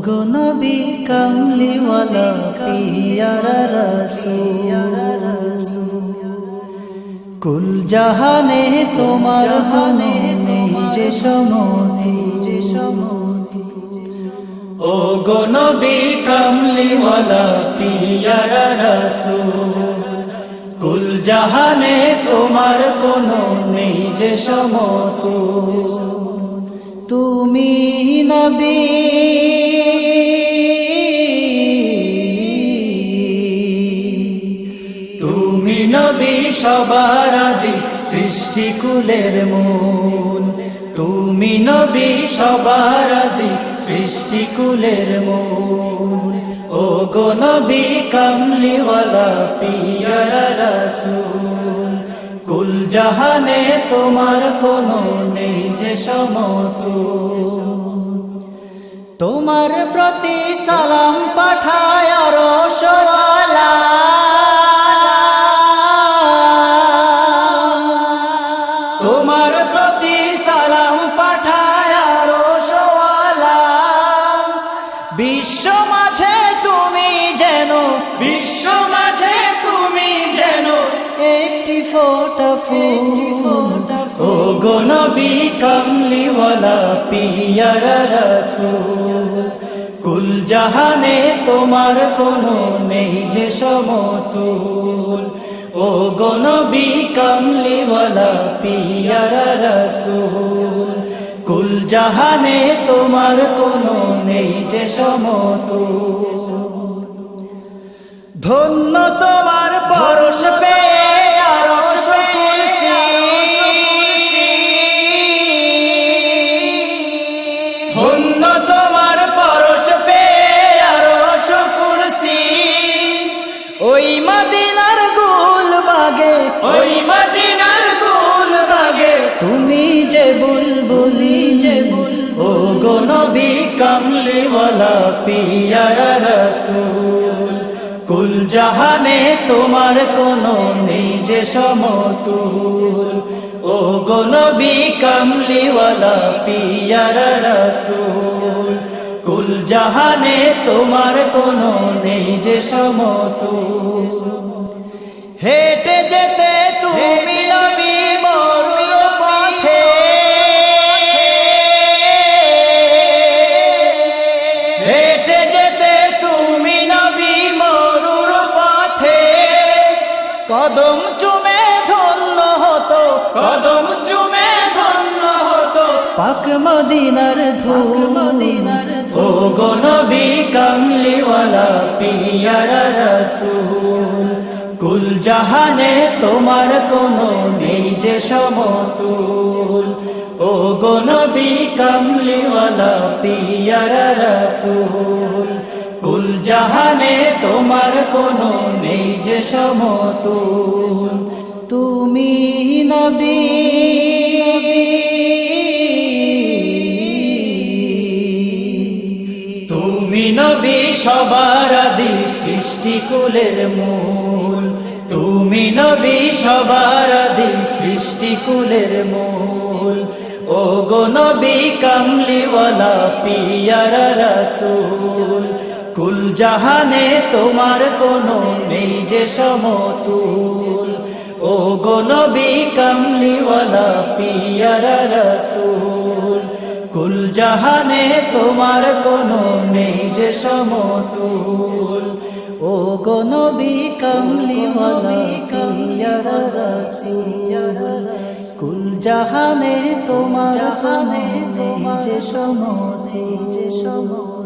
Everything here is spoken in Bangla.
গো নবী কামলিওয়ালা পিয়ারা রাসূল, কুল জাহানে তোমার হানে নেই যে সমতি। ও গো নবী কামলিওয়ালা পিয়ারা রাসূল, কুল জাহানে তোমার কোনো নেই যে সমতুল। তুমি নবী তুমি নবী সবার আদি সৃষ্টিকুলের মূল। তুমি নবী সবার আদি সৃষ্টিকুলের মূল। ও গো নবী কামলিওয়ালা পিয়ারা রাসূল, কুল জাহানে তোমার কোনো নেই যে সমতুল। তোমার প্রতি সালাম পাঠায় আরশওয়ালা, তোমার প্রতি সালাম পাঠায় আরশওয়ালা। বিশ্ব মাঝে তুমি যেন, বিশ্ব মাঝে তুমি যেন একটি ফোঁটা ফুল। ও গো নবী কামলিওয়ালা পিয়ারা রাসূল, কুল জাহানে তোমার কোনো নেই যে সমতুল। ও গো নবী কামলিওয়ালা পিয়ারা রাসূল, কুল জাহানে তোমার কোনো নেই যে সমতুল। ধন্য তোমার পরশ পেয়ে আরশ কুরসি, ধন্য তোমার পরশ পেয়ে আরশ কুরসি। ওই মদিনার গুলবাগে, ওই মদিনার গুলবাগে তুমি যে বুলবুলি, যে ও গো নবী কামলিওয়ালা পিয়ারা রাসূল, কুল জাহানে তোমার কোনো নেই যে সমতুল। ও গো নবী কামলিওয়ালা পিয়ারা রাসূল, কুল জাহানে তোমার কোনো নেই যে সমতুল। হেঁটে যেতে তুমি নবী মরুর পথে, হেঁটে যেতে তুমি নবী মরুর পথে। কদম চুমে ধন্য হতো, কদম চুমে ধন্য হতো পাক মদিনার ধূল। ও গো নবী কামলিওয়ালা পিয়ারা রাসূল, কুল জাহানে তোমার কোনো নেই যে সমতুল। ও গো নবী কামলিওয়ালা পিয়ারা রাসূল, কুল জাহানে তোমার কোনো নেই যে সমতুল। তুমি নবী তুমি নবী সবার আদি সৃষ্টিকুলের মূল। তুমি নবী সবার আদি সৃষ্টিকুলের মূল। ও গো নবী কামলিওয়ালা পিয়ারা রাসূল, কুল জাহানে তোমার কোনো নেই যে সমতুল। ও গো নবী কামলিওয়ালা পিয়ারা রাসূল, কুল জাহানে তোমার কোনো নেই যে সমতুল। ও গো নবী কামলিওয়ালা পিয়ারা রাসূল, কুল জাহানে তোমার নেই যে সমতুল।